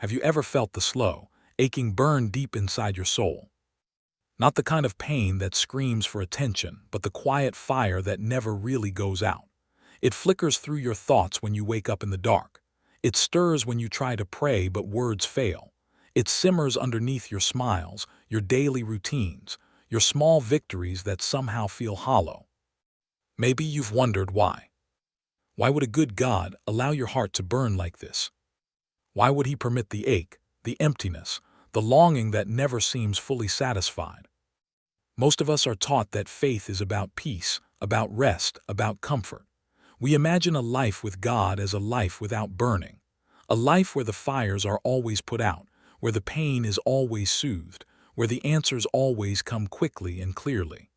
Have you ever felt the slow, aching burn deep inside your soul? Not the kind of pain that screams for attention, but the quiet fire that never really goes out. It flickers through your thoughts when you wake up in the dark. It stirs when you try to pray but words fail. It simmers underneath your smiles, your daily routines, your small victories that somehow feel hollow. Maybe you've wondered why. Why would a good God allow your heart to burn like this? Why would he permit the ache, the emptiness, the longing that never seems fully satisfied? Most of us are taught that faith is about peace, about rest, about comfort. We imagine a life with God as a life without burning, a life where the fires are always put out, where the pain is always soothed, where the answers always come quickly and clearly.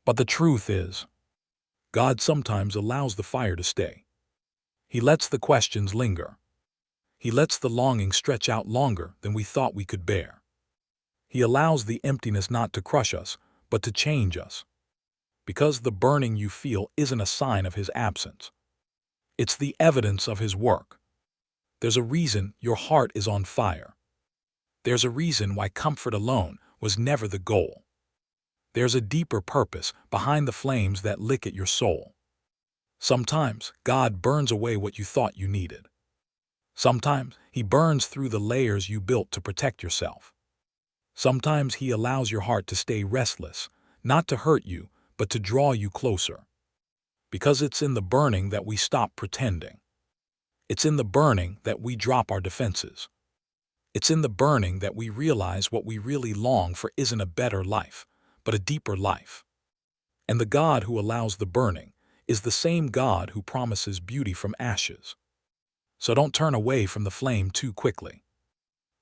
But the truth is, God sometimes allows the fire to stay. He lets the questions linger. He lets the longing stretch out longer than we thought we could bear. He allows the emptiness not to crush us, but to change us. Because the burning you feel isn't a sign of his absence. It's the evidence of his work. There's a reason your heart is on fire. There's a reason why comfort alone was never the goal. There's a deeper purpose behind the flames that lick at your soul. Sometimes God burns away what you thought you needed. Sometimes he burns through the layers you built to protect yourself. Sometimes he allows your heart to stay restless, not to hurt you, but to draw you closer. Because it's in the burning that we stop pretending. It's in the burning that we drop our defenses. It's in the burning that we realize what we really long for isn't a better life, but a deeper life. And the God who allows the burning is the same God who promises beauty from ashes. So don't turn away from the flame too quickly.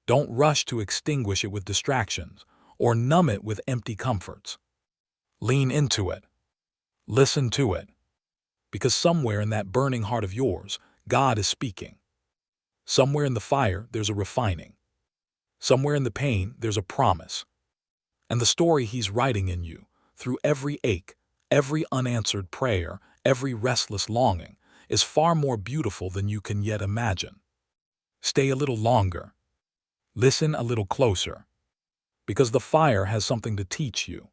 Don't rush to extinguish it with distractions or numb it with empty comforts. Lean into it. Listen to it. Because somewhere in that burning heart of yours, God is speaking. Somewhere in the fire, there's a refining. Somewhere in the pain, there's a promise. And the story he's writing in you, through every ache, every unanswered prayer, every restless longing, is far more beautiful than you can yet imagine. Stay a little longer. Listen a little closer. Because the fire has something to teach you.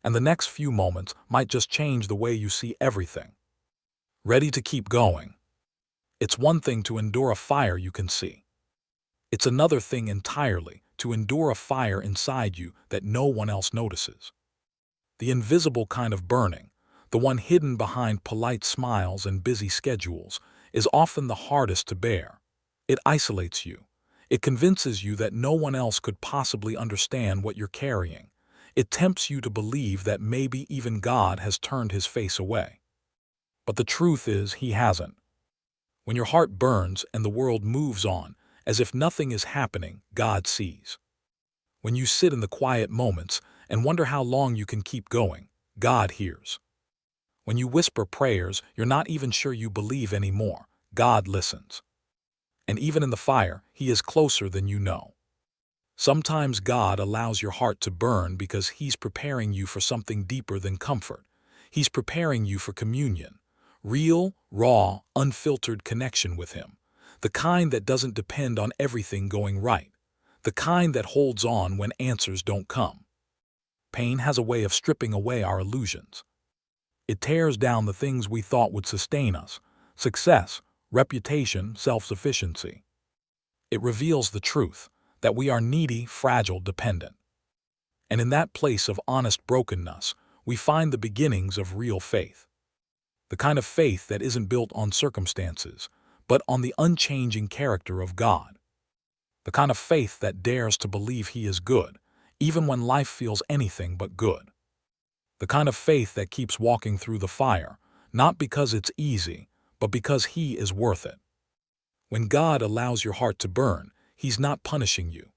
And the next few moments might just change the way you see everything. Ready to keep going. It's one thing to endure a fire you can see. It's another thing entirely to endure a fire inside you that no one else notices. The invisible kind of burning, the one hidden behind polite smiles and busy schedules, is often the hardest to bear. It isolates you. It convinces you that no one else could possibly understand what you're carrying. It tempts you to believe that maybe even God has turned his face away. But the truth is, he hasn't. When your heart burns and the world moves on, as if nothing is happening, God sees. When you sit in the quiet moments and wonder how long you can keep going, God hears. When you whisper prayers you're not even sure you believe anymore, God listens. And even in the fire, he is closer than you know. Sometimes God allows your heart to burn because he's preparing you for something deeper than comfort. He's preparing you for communion, real, raw, unfiltered connection with him, the kind that doesn't depend on everything going right, the kind that holds on when answers don't come. Pain has a way of stripping away our illusions. It tears down the things we thought would sustain us: success, reputation, self-sufficiency. It reveals the truth, that we are needy, fragile, dependent. And in that place of honest brokenness, we find the beginnings of real faith. The kind of faith that isn't built on circumstances, but on the unchanging character of God. The kind of faith that dares to believe he is good, even when life feels anything but good. The kind of faith that keeps walking through the fire, not because it's easy, but because he is worth it. When God allows your heart to burn, he's not punishing you.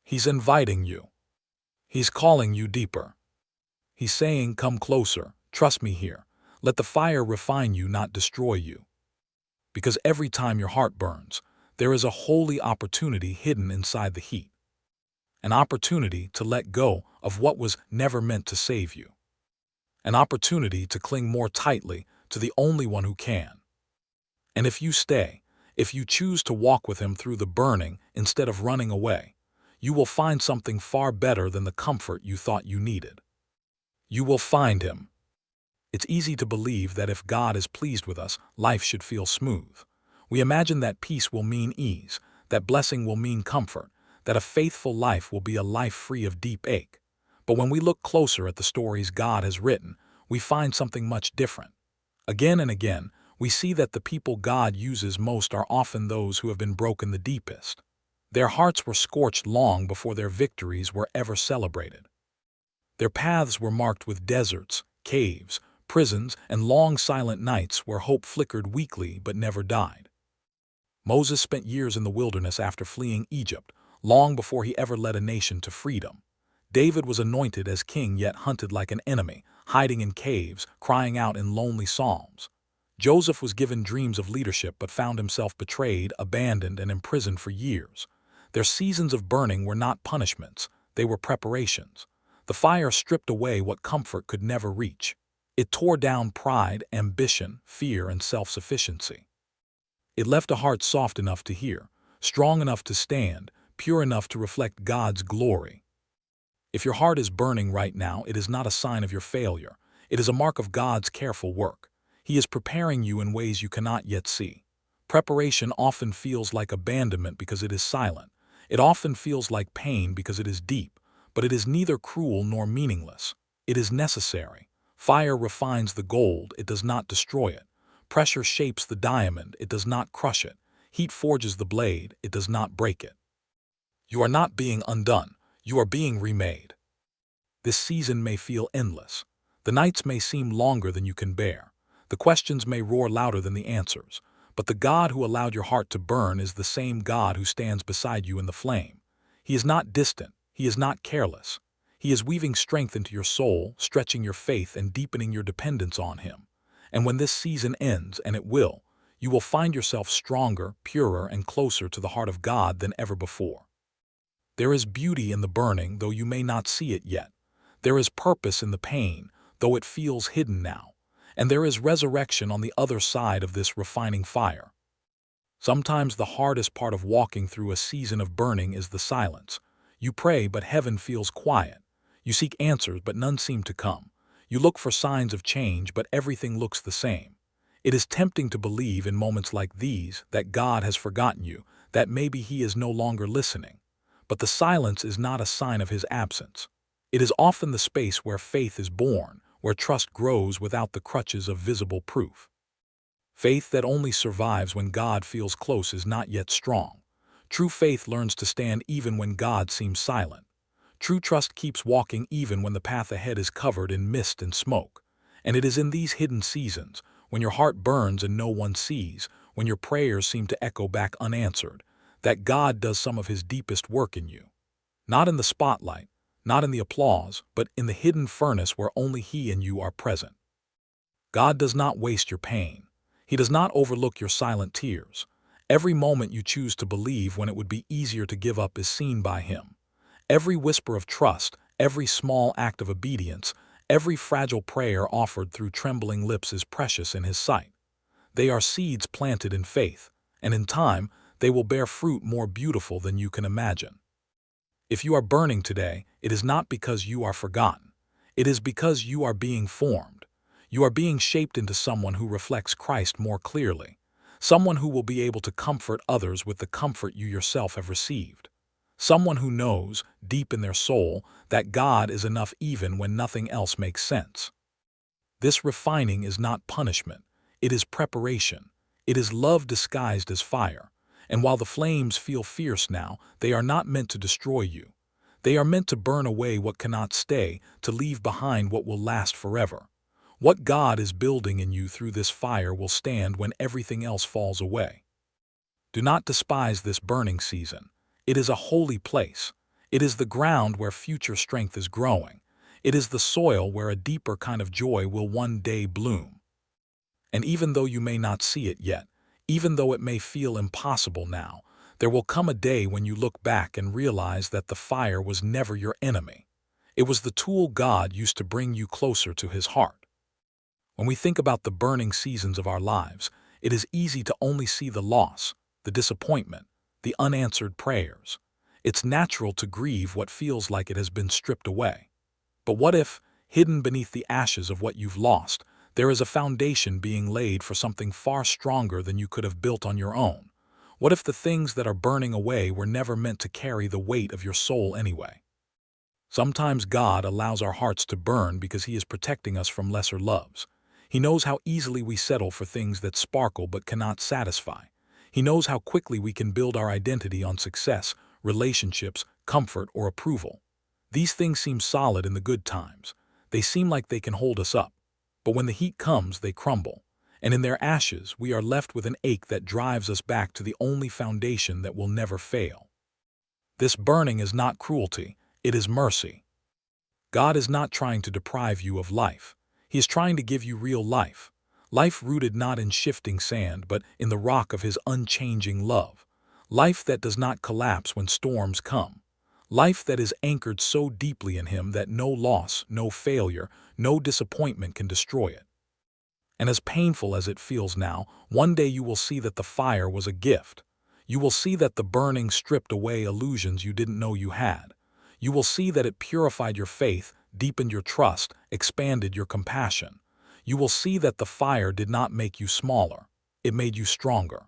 He's inviting you. He's calling you deeper. He's saying, come closer, trust me here. Let the fire refine you, not destroy you. Because every time your heart burns, there is a holy opportunity hidden inside the heat. An opportunity to let go of what was never meant to save you. An opportunity to cling more tightly to the only one who can. And if you stay, If you choose to walk with him through the burning instead of running away, you will find something far better than the comfort you thought you needed. You will find him. It's easy to believe that if God is pleased with us, life should feel smooth. We imagine that peace will mean ease, that blessing will mean comfort, that a faithful life will be a life free of deep ache. But when we look closer at the stories God has written, we find something much different. Again and again, we see that the people God uses most are often those who have been broken the deepest. Their hearts were scorched long before their victories were ever celebrated. Their paths were marked with deserts, caves, prisons, and long silent nights where hope flickered weakly but never died. Moses spent years in the wilderness after fleeing Egypt, long before he ever led a nation to freedom. David was anointed as king yet hunted like an enemy, hiding in caves, crying out in lonely psalms. Joseph was given dreams of leadership but found himself betrayed, abandoned, and imprisoned for years. Their seasons of burning were not punishments, they were preparations. The fire stripped away what comfort could never reach. It tore down pride, ambition, fear, and self-sufficiency. It left a heart soft enough to hear, strong enough to stand, pure enough to reflect God's glory. If your heart is burning right now, it is not a sign of your failure. It is a mark of God's careful work. He is preparing you in ways you cannot yet see. Preparation often feels like abandonment because it is silent. It often feels like pain because it is deep, but it is neither cruel nor meaningless. It is necessary. Fire refines the gold, it does not destroy it. Pressure shapes the diamond, it does not crush it. Heat forges the blade, it does not break it. You are not being undone, you are being remade. This season may feel endless. The nights may seem longer than you can bear. The questions may roar louder than the answers. But the God who allowed your heart to burn is the same God who stands beside you in the flame. He is not distant, he is not careless. He is weaving strength into your soul, stretching your faith and deepening your dependence on him. And when this season ends, and it will, you will find yourself stronger, purer, and closer to the heart of God than ever before. There is beauty in the burning, though you may not see it yet. There is purpose in the pain, though it feels hidden now. And there is resurrection on the other side of this refining fire. Sometimes the hardest part of walking through a season of burning is the silence. You pray, but heaven feels quiet. You seek answers, but none seem to come. You look for signs of change, but everything looks the same. It is tempting to believe in moments like these that God has forgotten you, that maybe he is no longer listening. But the silence is not a sign of his absence. It is often the space where faith is born, where trust grows without the crutches of visible proof. Faith that only survives when God feels close is not yet strong. True faith learns to stand even when God seems silent. True trust keeps walking even when the path ahead is covered in mist and smoke. And it is in these hidden seasons, when your heart burns and no one sees, when your prayers seem to echo back unanswered, that God does some of his deepest work in you. Not in the spotlight, not in the applause, but in the hidden furnace where only he and you are present. God does not waste your pain. He does not overlook your silent tears. Every moment you choose to believe when it would be easier to give up is seen by him. Every whisper of trust, every small act of obedience, every fragile prayer offered through trembling lips is precious in his sight. They are seeds planted in faith, and in time, they will bear fruit more beautiful than you can imagine. If you are burning today, it is not because you are forgotten. It is because you are being formed. You are being shaped into someone who reflects Christ more clearly, someone who will be able to comfort others with the comfort you yourself have received. Someone who knows, deep in their soul, that God is enough even when nothing else makes sense. This refining is not punishment. It is preparation. It is love disguised as fire. And while the flames feel fierce now, they are not meant to destroy you. They are meant to burn away what cannot stay, to leave behind what will last forever. What God is building in you through this fire will stand when everything else falls away. Do not despise this burning season. It is a holy place. It is the ground where future strength is growing. It is the soil where a deeper kind of joy will one day bloom. And even though you may not see it yet, even though it may feel impossible now, there will come a day when you look back and realize that the fire was never your enemy. It was the tool God used to bring you closer to his heart. When we think about the burning seasons of our lives, it is easy to only see the loss, the disappointment, the unanswered prayers. It's natural to grieve what feels like it has been stripped away. But what if, hidden beneath the ashes of what you've lost, there is a foundation being laid for something far stronger than you could have built on your own? What if the things that are burning away were never meant to carry the weight of your soul anyway? Sometimes God allows our hearts to burn because He is protecting us from lesser loves. He knows how easily we settle for things that sparkle but cannot satisfy. He knows how quickly we can build our identity on success, relationships, comfort, or approval. These things seem solid in the good times. They seem like they can hold us up. But when the heat comes, they crumble. And in their ashes, we are left with an ache that drives us back to the only foundation that will never fail. This burning is not cruelty, it is mercy. God is not trying to deprive you of life. He is trying to give you real life. Life rooted not in shifting sand, but in the rock of His unchanging love. Life that does not collapse when storms come. Life that is anchored so deeply in Him that no loss, no failure, no disappointment can destroy it. And as painful as it feels now, one day you will see that the fire was a gift. You will see that the burning stripped away illusions you didn't know you had. You will see that it purified your faith, deepened your trust, expanded your compassion. You will see that the fire did not make you smaller. It made you stronger.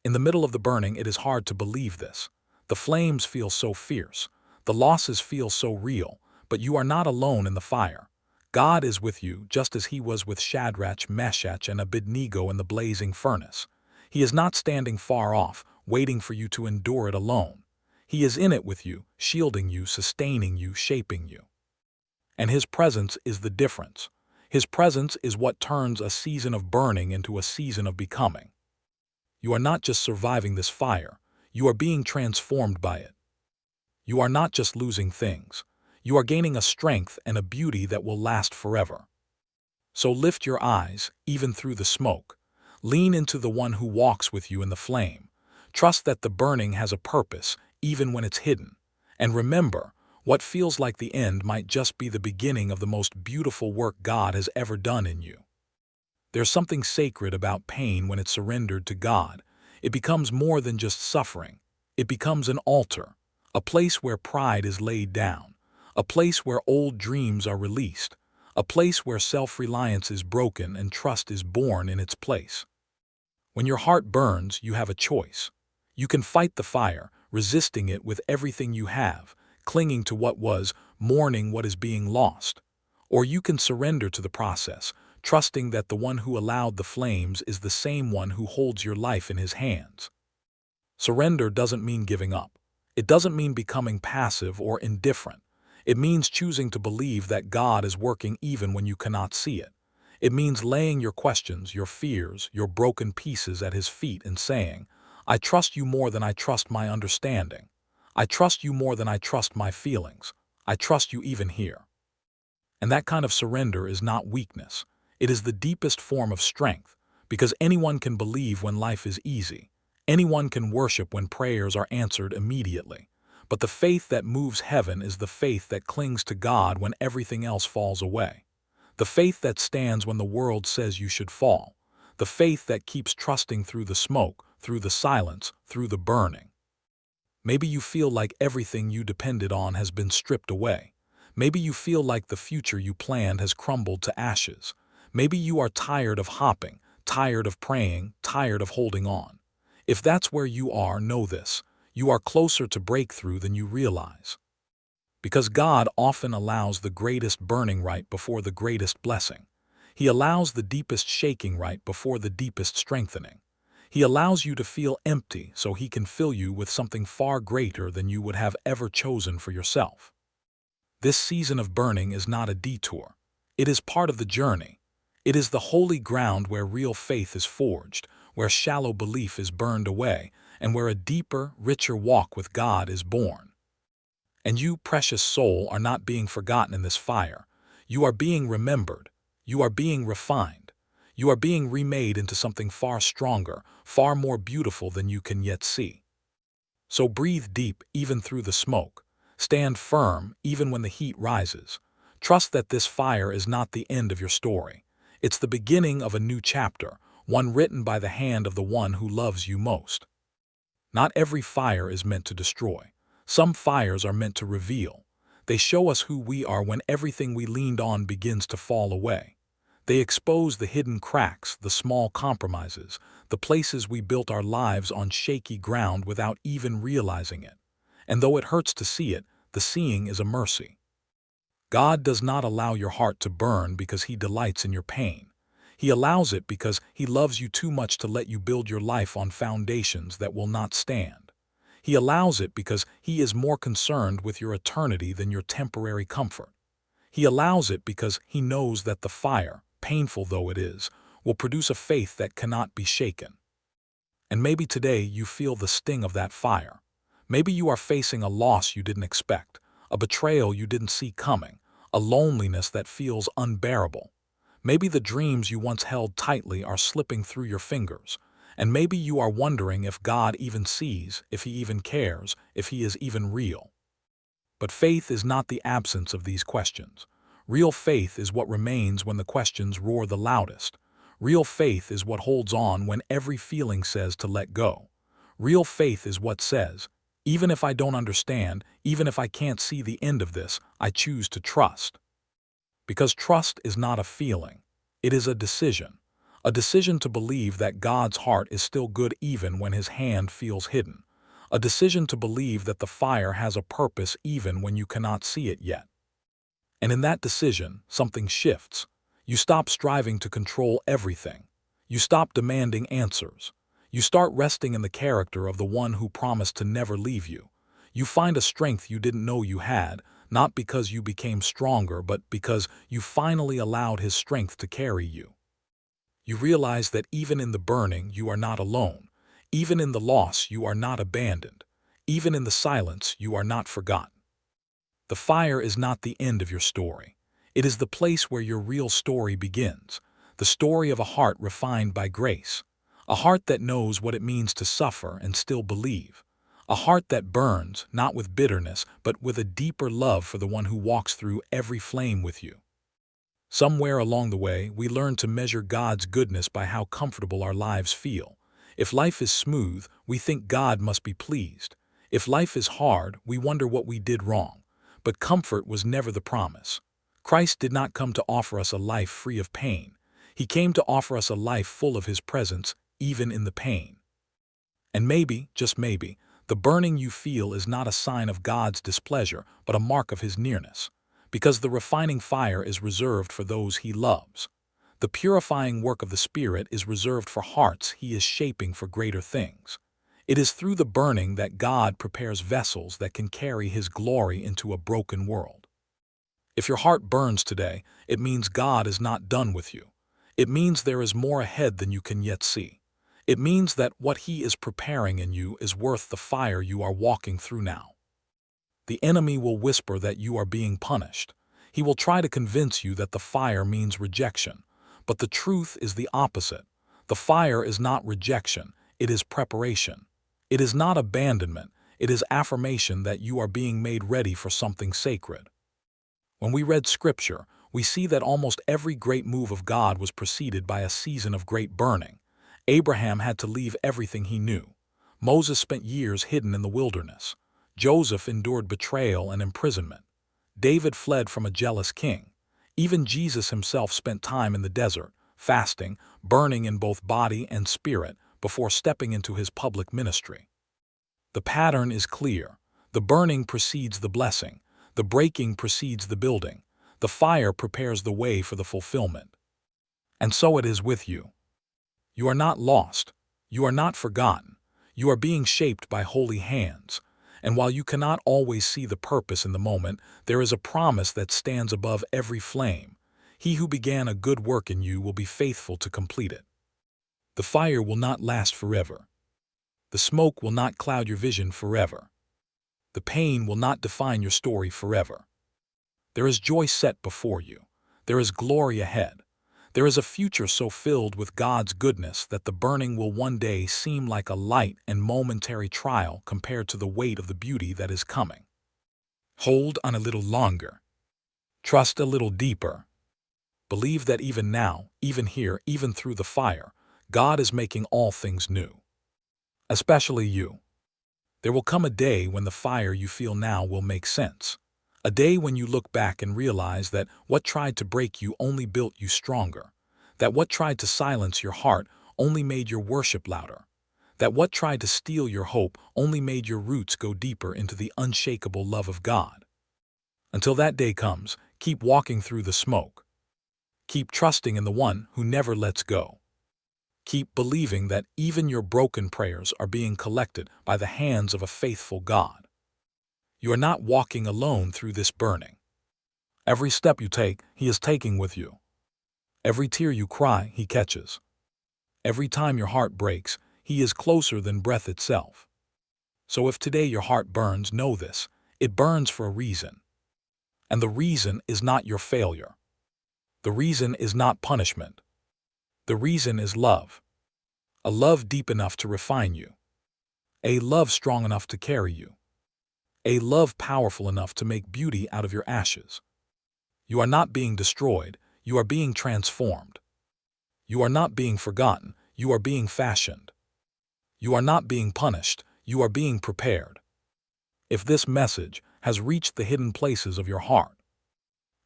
In the middle of the burning, it is hard to believe this. The flames feel so fierce. The losses feel so real. But you are not alone in the fire. God is with you just as He was with Shadrach, Meshach, and Abednego in the blazing furnace. He is not standing far off, waiting for you to endure it alone. He is in it with you, shielding you, sustaining you, shaping you. And His presence is the difference. His presence is what turns a season of burning into a season of becoming. You are not just surviving this fire, you are being transformed by it. You are not just losing things. You are gaining a strength and a beauty that will last forever. So lift your eyes, even through the smoke. Lean into the one who walks with you in the flame. Trust that the burning has a purpose, even when it's hidden. And remember, what feels like the end might just be the beginning of the most beautiful work God has ever done in you. There's something sacred about pain when it's surrendered to God. It becomes more than just suffering. It becomes an altar, a place where pride is laid down. A place where old dreams are released, a place where self-reliance is broken and trust is born in its place. When your heart burns, you have a choice. You can fight the fire, resisting it with everything you have, clinging to what was, mourning what is being lost. Or you can surrender to the process, trusting that the one who allowed the flames is the same one who holds your life in His hands. Surrender doesn't mean giving up. It doesn't mean becoming passive or indifferent. It means choosing to believe that God is working even when you cannot see it. It means laying your questions, your fears, your broken pieces at His feet and saying, I trust you more than I trust my understanding. I trust you more than I trust my feelings. I trust you even here. And that kind of surrender is not weakness. It is the deepest form of strength, because anyone can believe when life is easy. Anyone can worship when prayers are answered immediately. But the faith that moves heaven is the faith that clings to God when everything else falls away. The faith that stands when the world says you should fall. The faith that keeps trusting through the smoke, through the silence, through the burning. Maybe you feel like everything you depended on has been stripped away. Maybe you feel like the future you planned has crumbled to ashes. Maybe you are tired of hopping, tired of praying, tired of holding on. If that's where you are, know this. You are closer to breakthrough than you realize. Because God often allows the greatest burning right before the greatest blessing. He allows the deepest shaking right before the deepest strengthening. He allows you to feel empty so He can fill you with something far greater than you would have ever chosen for yourself. This season of burning is not a detour. It is part of the journey. It is the holy ground where real faith is forged, where shallow belief is burned away, and where a deeper, richer walk with God is born. And you, precious soul, are not being forgotten in this fire. You are being remembered. You are being refined. You are being remade into something far stronger, far more beautiful than you can yet see. So breathe deep, even through the smoke. Stand firm, even when the heat rises. Trust that this fire is not the end of your story. It's the beginning of a new chapter, one written by the hand of the one who loves you most. Not every fire is meant to destroy. Some fires are meant to reveal. They show us who we are when everything we leaned on begins to fall away. They expose the hidden cracks, the small compromises, the places we built our lives on shaky ground without even realizing it. And though it hurts to see it, the seeing is a mercy. God does not allow your heart to burn because He delights in your pain. He allows it because He loves you too much to let you build your life on foundations that will not stand. He allows it because He is more concerned with your eternity than your temporary comfort. He allows it because He knows that the fire, painful though it is, will produce a faith that cannot be shaken. And maybe today you feel the sting of that fire. Maybe you are facing a loss you didn't expect, a betrayal you didn't see coming, a loneliness that feels unbearable. Maybe the dreams you once held tightly are slipping through your fingers, and maybe you are wondering if God even sees, if He even cares, if He is even real. But faith is not the absence of these questions. Real faith is what remains when the questions roar the loudest. Real faith is what holds on when every feeling says to let go. Real faith is what says, even if I don't understand, even if I can't see the end of this, I choose to trust. Because trust is not a feeling. It is a decision. A decision to believe that God's heart is still good even when His hand feels hidden. A decision to believe that the fire has a purpose even when you cannot see it yet. And in that decision, something shifts. You stop striving to control everything. You stop demanding answers. You start resting in the character of the one who promised to never leave you. You find a strength you didn't know you had, not because you became stronger, but because you finally allowed His strength to carry you. You realize that even in the burning, you are not alone. Even in the loss, you are not abandoned. Even in the silence, you are not forgotten. The fire is not the end of your story. It is the place where your real story begins, the story of a heart refined by grace, a heart that knows what it means to suffer and still believe, a heart that burns, not with bitterness, but with a deeper love for the one who walks through every flame with you. Somewhere along the way, we learn to measure God's goodness by how comfortable our lives feel. If life is smooth, we think God must be pleased. If life is hard, we wonder what we did wrong. But comfort was never the promise. Christ did not come to offer us a life free of pain. He came to offer us a life full of His presence, even in the pain. And maybe, just maybe, the burning you feel is not a sign of God's displeasure, but a mark of His nearness. Because the refining fire is reserved for those He loves. The purifying work of the Spirit is reserved for hearts He is shaping for greater things. It is through the burning that God prepares vessels that can carry His glory into a broken world. If your heart burns today, it means God is not done with you. It means there is more ahead than you can yet see. It means that what He is preparing in you is worth the fire you are walking through now. The enemy will whisper that you are being punished. He will try to convince you that the fire means rejection. But the truth is the opposite. The fire is not rejection, it is preparation. It is not abandonment, it is affirmation that you are being made ready for something sacred. When we read Scripture, we see that almost every great move of God was preceded by a season of great burning. Abraham had to leave everything he knew. Moses spent years hidden in the wilderness. Joseph endured betrayal and imprisonment. David fled from a jealous king. Even Jesus Himself spent time in the desert, fasting, burning in both body and spirit, before stepping into His public ministry. The pattern is clear. The burning precedes the blessing. The breaking precedes the building. The fire prepares the way for the fulfillment. And so it is with you. You are not lost. You are not forgotten. You are being shaped by holy hands. And while you cannot always see the purpose in the moment, there is a promise that stands above every flame. He who began a good work in you will be faithful to complete it. The fire will not last forever. The smoke will not cloud your vision forever. The pain will not define your story forever. There is joy set before you. There is glory ahead. There is a future so filled with God's goodness that the burning will one day seem like a light and momentary trial compared to the weight of the beauty that is coming. Hold on a little longer. Trust a little deeper. Believe that even now, even here, even through the fire, God is making all things new. Especially you. There will come a day when the fire you feel now will make sense. A day when you look back and realize that what tried to break you only built you stronger. That what tried to silence your heart only made your worship louder. That what tried to steal your hope only made your roots go deeper into the unshakable love of God. Until that day comes, keep walking through the smoke. Keep trusting in the one who never lets go. Keep believing that even your broken prayers are being collected by the hands of a faithful God. You are not walking alone through this burning. Every step you take, He is taking with you. Every tear you cry, He catches. Every time your heart breaks, He is closer than breath itself. So if today your heart burns, know this: it burns for a reason. And the reason is not your failure. The reason is not punishment. The reason is love. A love deep enough to refine you. A love strong enough to carry you. A love powerful enough to make beauty out of your ashes. You are not being destroyed, you are being transformed. You are not being forgotten, you are being fashioned. You are not being punished, you are being prepared. If this message has reached the hidden places of your heart,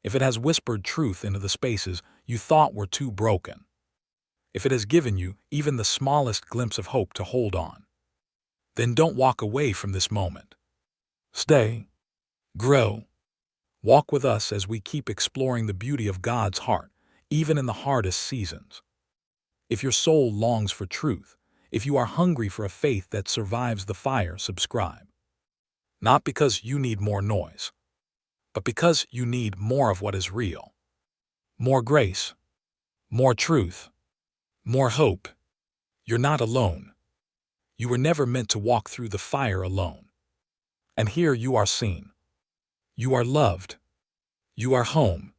if it has whispered truth into the spaces you thought were too broken, if it has given you even the smallest glimpse of hope to hold on, then don't walk away from this moment. Stay. Grow. Walk with us as we keep exploring the beauty of God's heart, even in the hardest seasons. If your soul longs for truth, if you are hungry for a faith that survives the fire, subscribe. Not because you need more noise, but because you need more of what is real. More grace, more truth, more hope. You're not alone. You were never meant to walk through the fire alone. And here you are seen. You are loved. You are home.